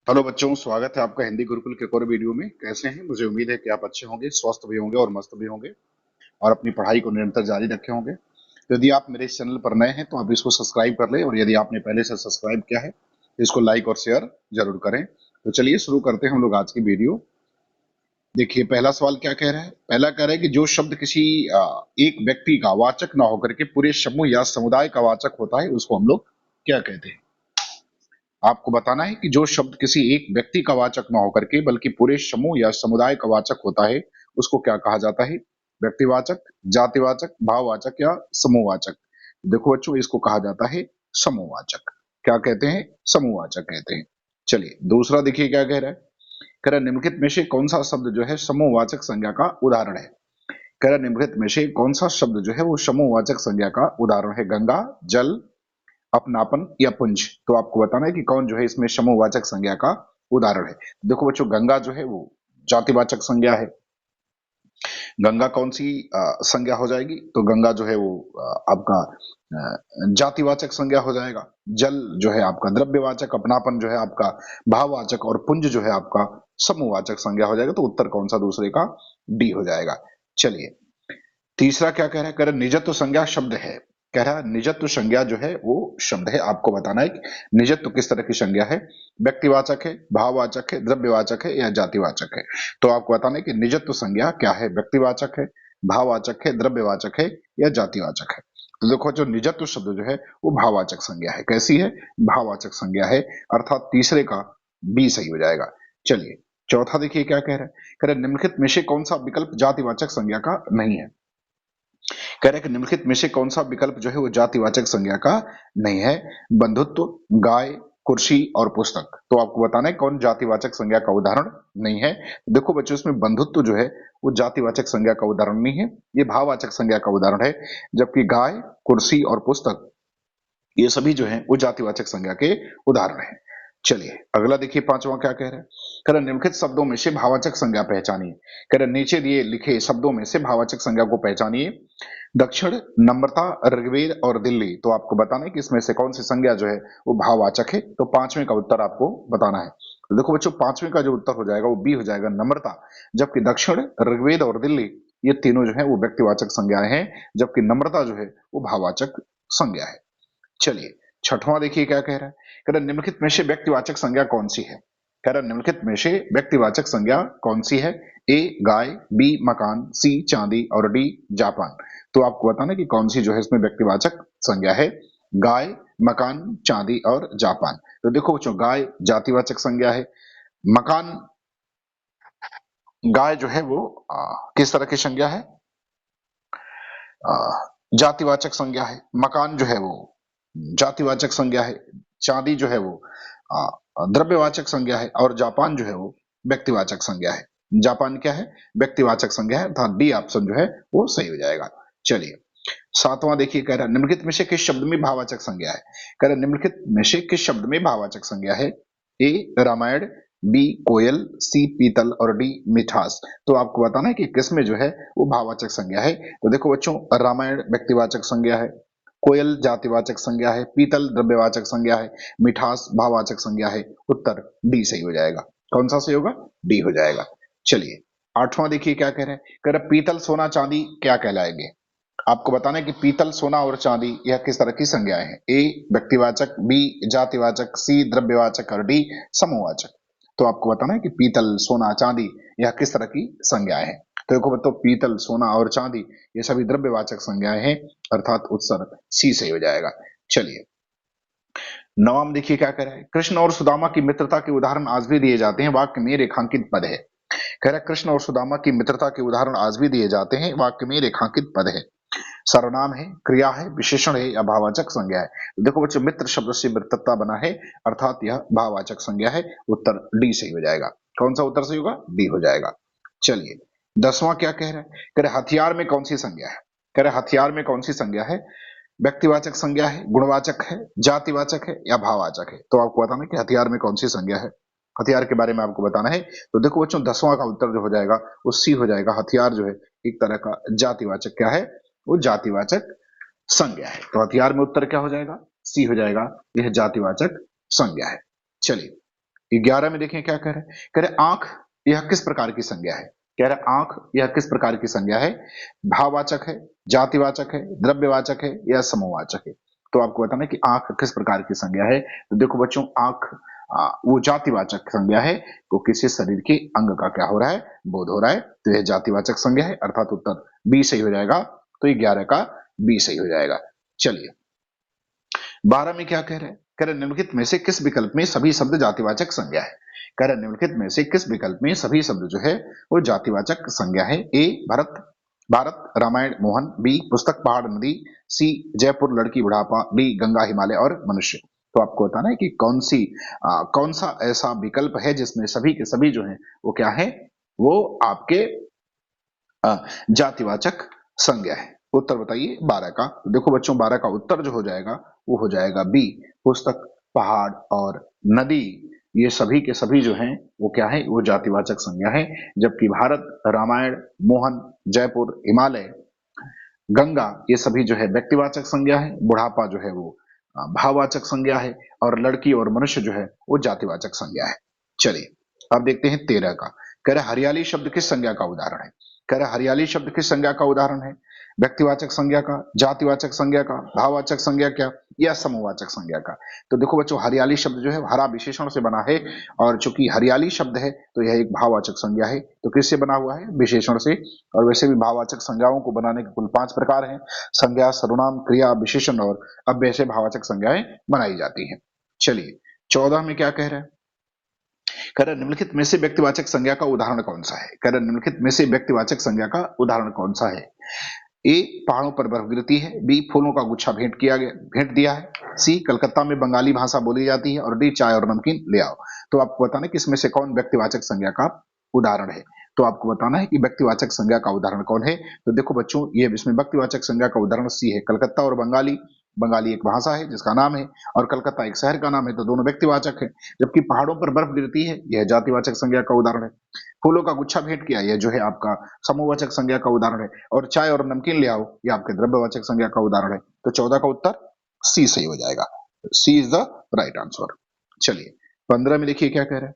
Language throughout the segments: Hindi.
हेलो बच्चों, स्वागत है आपका हिंदी गुरुकुल के एक और वीडियो में। कैसे हैं? मुझे उम्मीद है कि आप अच्छे होंगे, स्वस्थ भी होंगे और मस्त भी होंगे और अपनी पढ़ाई को निरंतर जारी रखे होंगे। तो यदि आप मेरे इस चैनल पर नए हैं तो आप इसको सब्सक्राइब कर लें, और यदि आपने पहले से सब्सक्राइब किया है तो इसको लाइक और शेयर जरूर करें। तो चलिए शुरू करते हैं हम लोग आज की वीडियो। देखिए, पहला सवाल क्या कह रहा है। पहला कह रहा है कि जो शब्द किसी एक व्यक्ति का वाचक ना होकर के पूरे समूह या समुदाय का वाचक होता है उसको हम लोग क्या कहते हैं। आपको बताना है कि जो शब्द किसी एक व्यक्ति का वाचक न होकर के बल्कि पूरे समूह या समुदाय का वाचक होता है उसको क्या कहा जाता है। व्यक्तिवाचक, जातिवाचक, भाववाचक या समूहवाचक। देखो बच्चों, इसको कहा जाता है समूहवाचक। क्या कहते हैं? समूहवाचक कहते हैं। चलिए दूसरा देखिए क्या कह रहा है। कह रहा है, निम्नलिखित में से कौन सा शब्द जो है समूहवाचक संज्ञा का उदाहरण है। कह रहा है, निम्नलिखित में से कौन सा शब्द जो है वो समूहवाचक संज्ञा का उदाहरण है। गंगा, जल, अपनापन या पुंज। तो आपको बताना है कि कौन जो है इसमें समूहवाचक संज्ञा का उदाहरण है। देखो बच्चों, गंगा जो है वो जातिवाचक संज्ञा है। गंगा कौन सी संज्ञा हो जाएगी? तो गंगा जो है वो आपका जातिवाचक संज्ञा हो जाएगा। जल जो है आपका द्रव्यवाचक, अपनापन जो है आपका भाववाचक, और पुंज जो है आपका समूहवाचक संज्ञा हो जाएगा। तो उत्तर कौन सा दूसरे का? डी हो जाएगा। चलिए तीसरा क्या कह रहा है। कह रहा है, निजत्व संज्ञा शब्द है। कह रहा है निजत्व संज्ञा जो है वो शब्द है। आपको बताना है कि निजत्व किस तरह की संज्ञा है। व्यक्तिवाचक है, भाववाचक है, द्रव्यवाचक है या जातिवाचक है। तो आपको बताना है कि निजत्व संज्ञा क्या है। व्यक्तिवाचक है, भाववाचक है, द्रव्यवाचक है या जातिवाचक है। तो देखो, जो निजत्व शब्द जो है वो भाववाचक संज्ञा है। कैसी है? भाववाचक संज्ञा है। अर्थात तीसरे का बी सही हो जाएगा। चलिए चौथा देखिए क्या कह रहा है। कह रहा है, निम्नलिखित में से कौन सा विकल्प जातिवाचक संज्ञा का नहीं है। कह रहे हैं कि निम्नलिखित में से कौन सा विकल्प जो है वो जातिवाचक संज्ञा का नहीं है। बंधुत्व, गाय, कुर्सी और पुस्तक। तो आपको बताना है कौन जातिवाचक संज्ञा का उदाहरण नहीं है। देखो बच्चों, इसमें बंधुत्व जो है वो जातिवाचक संज्ञा का उदाहरण नहीं है, ये भाववाचक संज्ञा का उदाहरण है। जबकि गाय, कुर्सी और पुस्तक ये सभी जो है वो जातिवाचक संज्ञा के उदाहरण है। चलिए अगला देखिए, पांचवा क्या कह रहा है। कह रहा है, निम्नलिखित शब्दों में से भाववाचक संज्ञा पहचानिए। कह रहा है, नीचे दिए लिखे शब्दों में से भाववाचक संज्ञा को पहचानिए। दक्षिण, नम्रता, ऋग्वेद और दिल्ली। तो आपको बताना है कि इसमें से कौन सी संज्ञा जो है वो भाववाचक है। तो पांचवें का उत्तर आपको बताना है। तो देखो बच्चों, पांचवें का जो उत्तर हो जाएगा वो बी हो जाएगा, नम्रता। जबकि दक्षिण, ऋग्वेद और दिल्ली ये तीनों जो है वो व्यक्तिवाचक संज्ञाएं हैं, जबकि नम्रता जो है वो भाववाचक संज्ञा है। चलिए छठवां देखिए क्या कह रहा है। कह रहा है, निम्नलिखित में से व्यक्तिवाचक संज्ञा कौन सी है। कह रहा है, निम्नलिखित में से व्यक्तिवाचक संज्ञा कौन सी है। ए गाय, बी मकान, सी चांदी और डी जापान। तो आपको बताना है कि कौन सी जो है इसमें व्यक्तिवाचक संज्ञा है। गाय, मकान, चांदी और जापान। तो देखो बच्चों, गाय जातिवाचक संज्ञा है। मकान, गाय जो है वो किस तरह की संज्ञा है? आ, जातिवाचक संज्ञा है। मकान जो है वो जातिवाचक संज्ञा है। चांदी जो है वो द्रव्यवाचक संज्ञा है। और जापान जो है वो व्यक्तिवाचक संज्ञा है। जापान क्या है? व्यक्तिवाचक संज्ञा है। अर्थात डी ऑप्शन जो है वो सही हो जाएगा। चलिए सातवां देखिए, कह रहा है, निम्नलिखित में से किस शब्द में भाववाचक संज्ञा है। कह रहा है, निम्नलिखित में से किस शब्द में भाववाचक संज्ञा है। ए रामायण, बी कोयल, सी पीतल और डी मिठास। तो आपको बताना है कि किसमें जो है वो भाववाचक संज्ञा है। तो देखो बच्चों, रामायण व्यक्तिवाचक संज्ञा है, कोयल जातिवाचक संज्ञा है, पीतल द्रव्यवाचक संज्ञा है, मिठास भाववाचक संज्ञा है। उत्तर डी सही हो जाएगा। कौन सा सही होगा? डी हो जाएगा। चलिए आठवां देखिए क्या कह रहे हैं। कह रहे हैं, पीतल सोना चांदी क्या कहलाएंगे। आपको बताना है कि पीतल सोना और चांदी यह किस तरह की संज्ञाएं हैं। ए व्यक्तिवाचक, बी जातिवाचक, सी द्रव्यवाचक और डी समूहवाचक। तो आपको बताना है कि पीतल सोना चांदी यह किस तरह की संज्ञाएं हैं। तो देखो बच्चों, पीतल सोना और चांदी ये सभी द्रव्यवाचक संज्ञाएं हैं। अर्थात उत्तर सी सही हो जाएगा। चलिए नवम देखिए क्या कह रहा है। कृष्ण और सुदामा की मित्रता के उदाहरण आज भी दिए जाते हैं, वाक्य में रेखांकित पद है। कह रहा है, कृष्ण और सुदामा की मित्रता के उदाहरण आज भी दिए जाते हैं, वाक्य में रेखांकित पद है। सर्वनाम है, क्रिया है, विशेषण है या भाववाचक संज्ञा है। देखो बच्चों, मित्र शब्द से मित्रता बना है, अर्थात यह भाववाचक संज्ञा है। उत्तर डी सही हो जाएगा। कौन सा उत्तर सही होगा? डी हो जाएगा। चलिए दसवां क्या कह रहा है। कह रहे हथियार में कौन सी संज्ञा है। कह रहे हथियार में कौन सी संज्ञा है। व्यक्तिवाचक संज्ञा है, गुणवाचक है, जातिवाचक है या भाववाचक है। तो आपको बताना है कि हथियार में कौन सी संज्ञा है। हथियार के बारे में आपको बताना है। तो देखो बच्चों, दसवां का उत्तर जो हो जाएगा वो सी हो जाएगा। हथियार जो है एक तरह का जातिवाचक क्या है? वो जातिवाचक संज्ञा है। तो हथियार में उत्तर क्या हो जाएगा? सी हो जाएगा। यह जातिवाचक संज्ञा है। चलिए 11 में देखें क्या कह रहे हैं, कह रहे आंख यह किस प्रकार की संज्ञा है। कह रहे आंख यह किस प्रकार की संज्ञा है, भाववाचक है, जातिवाचक है, द्रव्यवाचक है या समूहवाचक है। तो आपको बताना है कि आंख किस प्रकार की संज्ञा है। तो देखो बच्चों, आंख वो जातिवाचक संज्ञा है, तो किसी शरीर के अंग का क्या हो रहा है, बोध हो रहा है, तो यह जातिवाचक संज्ञा है, अर्थात उत्तर बी सही हो जाएगा। तो 11 का बी सही हो जाएगा। चलिए 12 में क्या कह रहे हैं, कह रहे निम्नलिखित में से किस विकल्प में सभी शब्द जातिवाचक संज्ञा है। कह रहे निम्नलिखित में से किस विकल्प में सभी शब्द जो है वो जातिवाचक संज्ञा है। ए भरत, भारत, रामायण, मोहन, बी पुस्तक, पहाड़, नदी, सी जयपुर, लड़की, बुढ़ापा, डी गंगा, हिमालय और मनुष्य। तो आपको बताना है कि कौन सा ऐसा विकल्प है जिसमें सभी के सभी जो है वो क्या है, वो आपके जातिवाचक संज्ञा है। उत्तर बताइए 12 का। तो देखो बच्चों, 12 का उत्तर जो हो जाएगा वो हो जाएगा बी, पुस्तक, पहाड़ और नदी, ये सभी के सभी जो हैं वो क्या है, वो जातिवाचक संज्ञा है। जबकि भारत, रामायण, मोहन, जयपुर, हिमालय, गंगा, ये सभी जो है व्यक्तिवाचक संज्ञा है। बुढ़ापा जो है वो भाववाचक संज्ञा है और लड़की और मनुष्य जो है वो जातिवाचक संज्ञा है। चलिए अब देखते हैं 13 का। कह रहा हरियाली शब्द किस संज्ञा का उदाहरण है। कह रहा हरियाली शब्द किस संज्ञा का उदाहरण है, व्यक्तिवाचक संज्ञा का, जातिवाचक संज्ञा का, भाववाचक संज्ञा क्या या समूहवाचक संज्ञा का। तो देखो बच्चों, हरियाली शब्द जो है हरा विशेषण से बना है, और चूंकि हरियाली शब्द है तो यह एक भाववाचक संज्ञा है। तो किससे बना हुआ है, विशेषण से। और वैसे भी भाववाचक संज्ञाओं को बनाने के कुल 5 प्रकार हैं, संज्ञा, सर्वनाम, क्रिया, विशेषण और अव्यय से भाववाचक संज्ञाएं बनाई जाती हैं। चलिए 14 में क्या कह रहा है, कह रहा निम्नलिखित में से व्यक्तिवाचक संज्ञा का उदाहरण कौन सा है। कह रहा निम्नलिखित में से व्यक्तिवाचक संज्ञा का उदाहरण कौन सा है। ए पहाड़ों पर बर्फ गिरती है, बी फूलों का गुच्छा भेंट दिया है, सी कलकत्ता में बंगाली भाषा बोली जाती है और डी चाय और नमकीन ले आओ। तो आपको बताना है कि इसमें से कौन व्यक्तिवाचक संज्ञा का उदाहरण है। तो आपको बताना है कि व्यक्तिवाचक संज्ञा का उदाहरण कौन है। तो देखो बच्चों, ये इसमें व्यक्तिवाचक संज्ञा का उदाहरण सी है, कलकत्ता और बंगाली। बंगाली एक भाषा है जिसका नाम है, और कलकत्ता एक शहर का नाम है, तो दोनों व्यक्तिवाचक है। जबकि पहाड़ों पर बर्फ गिरती है, यह जातिवाचक संज्ञा का उदाहरण है। फूलों का गुच्छा भेंट किया, यह जो है आपका समूहवाचक संज्ञा का उदाहरण है। और चाय और नमकीन ले आओ, यह आपके द्रव्यवाचक संज्ञा का उदाहरण है। तो 14 का उत्तर सी सही हो जाएगा। सी इज द राइट आंसर। चलिए 15 में देखिए क्या कह रहे हैं,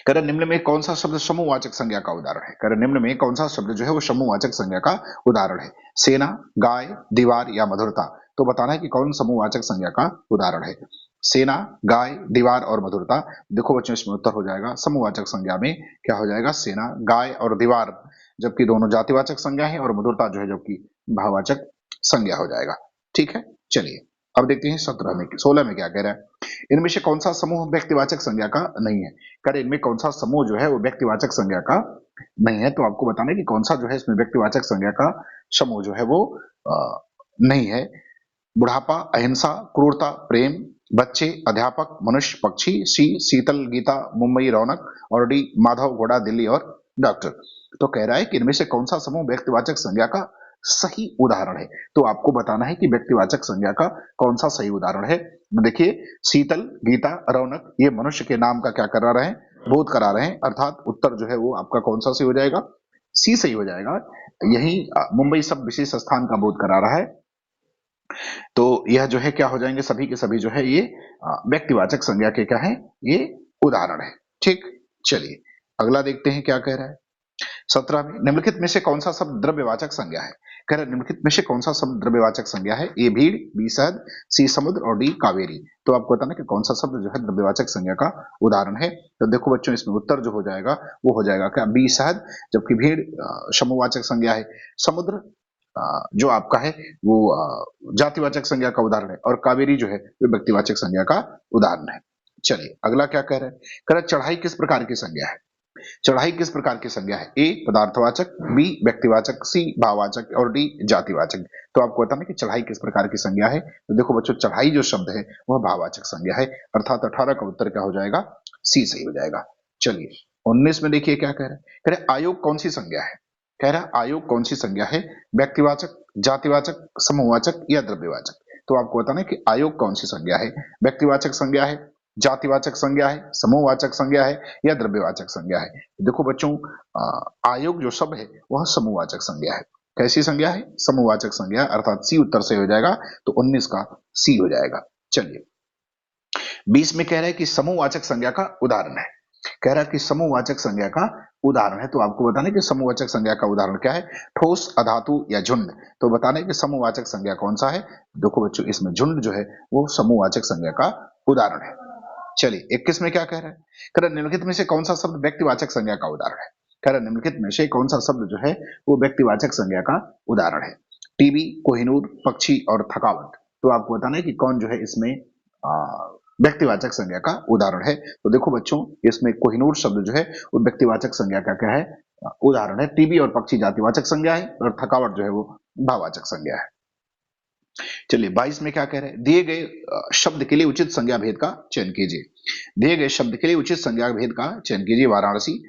कह रहे निम्न में कौन सा शब्द समूहवाचक संज्ञा का उदाहरण है। कह रहे निम्न में कौन सा शब्द जो है वो समूहवाचक संज्ञा का उदाहरण है, सेना, गाय, दीवार या मधुरता। तो बताना है कि कौन समूहवाचक संज्ञा का उदाहरण है, सेना, गाय, दीवार और मधुरता। देखो बच्चों, इसमें उत्तर हो जाएगा समूहवाचक संज्ञा में क्या हो जाएगा, सेना, गाय और दीवार, जबकि दोनों जातिवाचक संज्ञा है, और मधुरता जो है जबकि भाववाचक संज्ञा हो जाएगा। ठीक है, चलिए अब देखते हैं 16 में क्या कह रहा है, इनमें से कौन सा समूह व्यक्तिवाचक संज्ञा का नहीं है। कह रहे इनमें कौन सा समूह जो है वो व्यक्तिवाचक संज्ञा का नहीं है। तो आपको बताना है कि कौन सा जो है इसमें व्यक्तिवाचक संज्ञा का समूह जो है वो नहीं है। बुढ़ापा, अहिंसा, क्रूरता, प्रेम, बच्चे, अध्यापक, मनुष्य, पक्षी, सी शीतल, गीता, मुंबई, रौनक और डी माधव, घोड़ा, दिल्ली और डॉक्टर। तो कह रहा है कि इनमें से कौन सा समूह व्यक्तिवाचक संज्ञा का सही उदाहरण है। तो आपको बताना है कि व्यक्तिवाचक संज्ञा का कौन सा सही उदाहरण है। देखिए, शीतल, गीता, रौनक, ये मनुष्य के नाम का क्या करा रहे हैं, बोध करा रहे हैं, अर्थात उत्तर जो है वो आपका कौन सा सही हो जाएगा, सी सही हो जाएगा। यही मुंबई सब विशेष स्थान का बोध करा रहा है। तो यह जो है क्या हो जाएंगे, सभी के सभी जो है ये व्यक्तिवाचक संज्ञा के क्या है, ये उदाहरण है। ठीक, चलिए अगला देखते हैं क्या कह रहा है। 17 में निम्नलिखित में से कौन सा शब्द द्रव्यवाचक संज्ञा है। कह रहा है निम्नलिखित में से कौन सा शब्द द्रव्यवाचक संज्ञा है, ए भीड़, बी शहद, सी समुद्र और डी कावेरी। तो आपको बताना कि कौन सा शब्द जो है द्रव्यवाचक संज्ञा का उदाहरण है। तो देखो बच्चों, इसमें उत्तर जो हो जाएगा वो हो जाएगा क्या, बी शहद, जबकि भीड़ समूहवाचक संज्ञा है, समुद्र जो आपका है वो जातिवाचक संज्ञा का उदाहरण है, और कावेरी जो है वो व्यक्तिवाचक संज्ञा का उदाहरण है। चलिए अगला क्या कह रहा है, कह रहा है चढ़ाई किस प्रकार की संज्ञा है। चढ़ाई किस प्रकार की संज्ञा है, ए पदार्थवाचक, बी व्यक्तिवाचक, सी भाववाचक और डी जातिवाचक। तो आपको बताना कि चढ़ाई किस प्रकार की संज्ञा है। तो देखो बच्चों, चढ़ाई जो शब्द है वह भाववाचक संज्ञा है, अर्थात 18 का उत्तर क्या हो जाएगा, सी सही हो जाएगा। चलिए 19 में देखिए क्या कह रहा है, कह रहे आयोग कौन सी संज्ञा है। कह रहा आयोग कौन सी संज्ञा है, व्यक्तिवाचक, जातिवाचक, समूहवाचक या द्रव्यवाचक। तो आपको बताना है कि आयोग कौन सी संज्ञा है, व्यक्तिवाचक संज्ञा है, जातिवाचक संज्ञा है, समूहवाचक संज्ञा है या द्रव्यवाचक संज्ञा है। देखो बच्चों, आयोग जो शब्द है वह समूहवाचक संज्ञा है। कैसी संज्ञा है, समूहवाचक संज्ञा, अर्थात सी उत्तर से हो जाएगा। तो 19 का सी हो जाएगा। चलिए 20 में कह रहा है कि समूहवाचक संज्ञा का उदाहरण है। कह रहा है कि समूहवाचक संज्ञा का उदाहरण है, तो आपको बताना है कि समूहवाचक संज्ञा का उदाहरण क्या है। ठोस, अधातु या झुंड। तो बताना है कि समूहवाचक संज्ञा कौन सा है। देखो बच्चों, इसमें झुंड जो है वो समूहवाचक संज्ञा का उदाहरण है। चलिए 21 में क्या कह रहा है। कह रहा है निम्नलिखित में से कौन सा शब्द व्यक्तिवाचक संज्ञा का उदाहरण है। कह रहा है निम्नलिखित में से कौन सा शब्द जो है वो व्यक्तिवाचक संज्ञा का उदाहरण है। टीबी, कोहिनूर, पक्षी और थकावट। तो आपको बताना है कि कौन जो है इसमें व्यक्तिवाचक संज्ञा का उदाहरण है। तो देखो बच्चों, इसमें कोहिनूर शब्द जो है वो व्यक्तिवाचक संज्ञा का क्या है, उदाहरण है। टीबी और पक्षी जातिवाचक संज्ञा है और थकावट जो है वो भाववाचक संज्ञा है। चलिए 22 में क्या कह रहे हैं। दिए गए शब्द के लिए उचित संज्ञा भेद का चयन कीजिए। दिए गए शब्द के लिए उचित संज्ञा भेद का चयन कीजिए। वाराणसी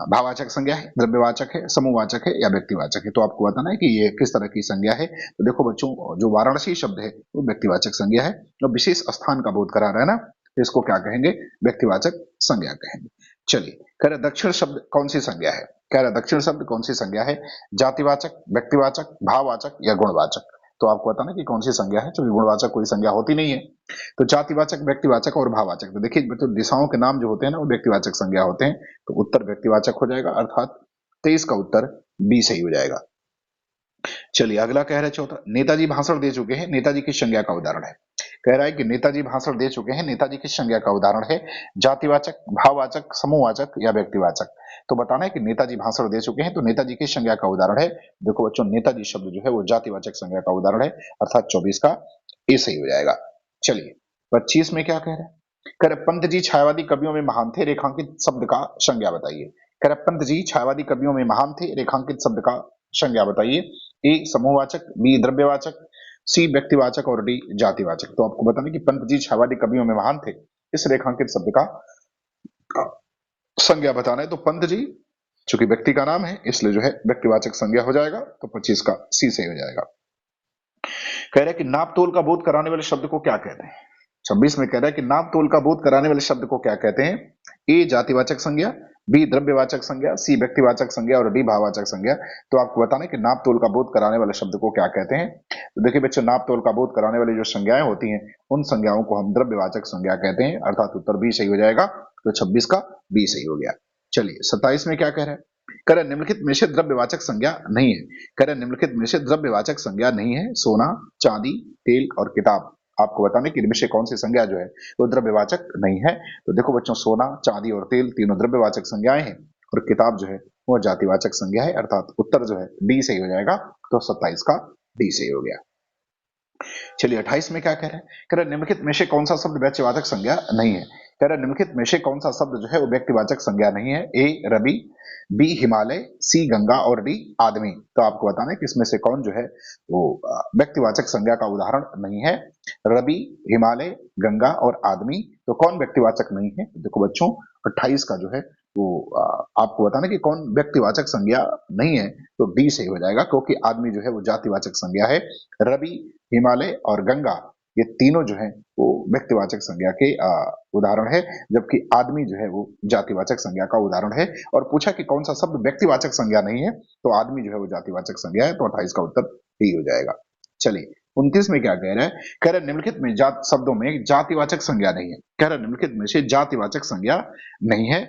भाववाचक संज्ञा है, द्रव्यवाचक है, समूहवाचक है या व्यक्तिवाचक है। तो आपको बताना है कि ये किस तरह की संज्ञा है। तो देखो बच्चों, जो वाराणसी शब्द है वो व्यक्तिवाचक संज्ञा है। और विशेष स्थान का बोध करा रहा है ना, तो इसको क्या कहेंगे, व्यक्तिवाचक संज्ञा कहेंगे। चलिए कह रहे दक्षिण शब्द कौन सी संज्ञा है। कह रहे दक्षिण शब्द कौन सी संज्ञा है। जातिवाचक, व्यक्तिवाचक, भाववाचक या गुणवाचक। तो आपको बताना कि कौन सी संज्ञा है, क्योंकि गुणवाचक कोई संज्ञा होती नहीं है। तो जातिवाचक, व्यक्तिवाचक और भाववाचक। तो देखिए बच्चों, दिशाओं के नाम जो होते हैं ना वो व्यक्तिवाचक संज्ञा होते हैं। तो उत्तर व्यक्तिवाचक हो जाएगा, अर्थात 23 का उत्तर बी सही हो जाएगा। चलिए अगला कह रहा है चौथा। नेताजी भाषण दे चुके हैं, नेताजी की संज्ञा का उदाहरण है। कह रहा है कि नेताजी भाषण दे चुके हैं, नेताजी की संज्ञा का उदाहरण है। जातिवाचक, भाववाचक, समूहवाचक या व्यक्तिवाचक। तो बताना है कि नेताजी भाषण दे चुके हैं, तो नेताजी की संज्ञा का उदाहरण है। देखो बच्चों, नेताजी शब्द जो है वो जातिवाचक संज्ञा का उदाहरण है, अर्थात 24 का ए सही हो जाएगा। चलिए 25 में क्या कह रहे हैं। कह रहे पंत जी छायावादी कवियों में महान थे, रेखांकित शब्द का संज्ञा बताइए। कह रहे पंत जी छायावादी कवियों में महान थे, रेखांकित शब्द का संज्ञा बताइए। ए समूहवाचक, बी द्रव्यवाचक, सी व्यक्तिवाचक और डी जातिवाचक। तो आपको बताना कि पंत जी छायावादी कवियों में महान थे, इस रेखांकित शब्द का संज्ञा बताना है। तो पंत जी चूंकि व्यक्ति का नाम है इसलिए जो है व्यक्तिवाचक संज्ञा हो जाएगा, तो 25 का सी सही हो जाएगा। कह रहे हैं कि नाप तोल का बोध कराने वाले शब्द को क्या कहते हैं। 26 में कह रहा है कि नाप तोल का बोध कराने वाले शब्द को क्या कहते हैं। ए जातिवाचक संज्ञा, बी द्रव्यवाचक संज्ञा, सी व्यक्तिवाचक संज्ञा और डी भाववाचक संज्ञा। तो आपको बताना है कि नाप तोल का बोध कराने वाले शब्द को क्या कहते हैं। तो देखिए बच्चों, नाप तोल का बोध कराने वाली जो संज्ञाएं होती हैं उन संज्ञाओं को हम द्रव्यवाचक संज्ञा कहते हैं, अर्थात उत्तर बी सही हो जाएगा। तो 26 का बी सही हो गया। चलिए 27 में क्या कह रहे हैं। कह रहे निम्नलिखित में से द्रव्यवाचक संज्ञा नहीं है। कह रहे निम्नलिखित में से द्रव्यवाचक संज्ञा नहीं है। सोना, चांदी, तेल और किताब। आपको बताने कि इनमें से कौन सी संज्ञा जो है वो द्रव्यवाचक नहीं है। तो देखो बच्चों, सोना, चांदी और तेल तीनों द्रव्यवाचक संज्ञाएं हैं और किताब जो है वो जातिवाचक संज्ञा है, अर्थात उत्तर जो है डी सही हो जाएगा। तो 27 का डी सही हो गया। चलिए 28 में क्या कह रहे हैं। कह रहे निम्नलिखित में से कौन सा शब्द व्यक्तिवाचक संज्ञा नहीं है। कह रहे निम्नलिखित में से कौन सा शब्द जो है वो व्यक्तिवाचक संज्ञा नहीं है। ए रवि, बी हिमालय, सी गंगा और डी आदमी। तो आपको बताना है कि इसमें से कौन जो है वो व्यक्तिवाचक संज्ञा का उदाहरण नहीं है। रवि, हिमालय, गंगा और आदमी। तो कौन व्यक्तिवाचक नहीं है। देखो बच्चों, 28 का जो है वो आपको बताना कि कौन व्यक्तिवाचक संज्ञा नहीं है। तो डी सही हो जाएगा, क्योंकि आदमी जो है वो जातिवाचक संज्ञा है। रवि, हिमालय और गंगा ये तीनों जो है वो व्यक्तिवाचक संज्ञा के उदाहरण है, जबकि आदमी जो है वो जातिवाचक संज्ञा का उदाहरण है। और पूछा कि कौन सा शब्द व्यक्तिवाचक संज्ञा नहीं है, तो आदमी जो है वो जातिवाचक संज्ञा है। तो 28 का उत्तर डी हो जाएगा। चलिए 29 में क्या कह रहा है। कह रहा है निम्नलिखित में जात शब्दों में जातिवाचक संज्ञा नहीं है। कह रहा है निम्नलिखित में से जातिवाचक संज्ञा नहीं है।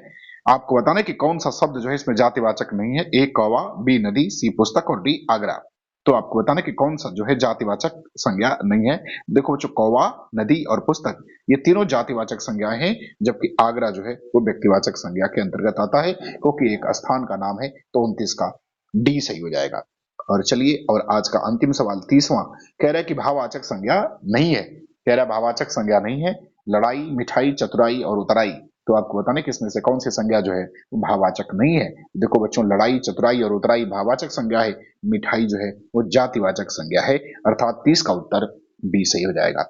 आपको बताना है कि कौन सा शब्द जो है इसमें जातिवाचक नहीं है। ए कौवा, बी नदी, सी पुस्तक और डी आगरा। तो आपको बताना कि कौन सा जो है जातिवाचक संज्ञा नहीं है। देखो बच्चों, कौवा, नदी और पुस्तक ये तीनों जातिवाचक संज्ञाएं हैं, जबकि आगरा जो है वो व्यक्तिवाचक संज्ञा के अंतर्गत आता है, क्योंकि एक स्थान का नाम है। तो 29 का डी सही हो जाएगा। और चलिए, और आज का अंतिम सवाल 30वां कह रहा है कि भाववाचक संज्ञा नहीं है। कह रहा है भाववाचक संज्ञा नहीं है। लड़ाई, मिठाई, चतुराई और उतराई। तो आपको बताना कि इसमें से कौन सी संज्ञा जो है वो भाववाचक नहीं है। देखो बच्चों, लड़ाई, चतुराई और उतराई भाववाचक संज्ञा है। मिठाई जो है वो जातिवाचक संज्ञा है, अर्थात 30 का उत्तर बी सही हो जाएगा।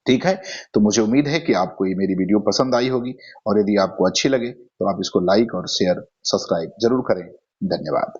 ठीक है, तो मुझे उम्मीद है कि आपको ये मेरी वीडियो पसंद आई होगी, और यदि आपको अच्छी लगे तो आप इसको लाइक और शेयर, सब्सक्राइब जरूर करें। धन्यवाद।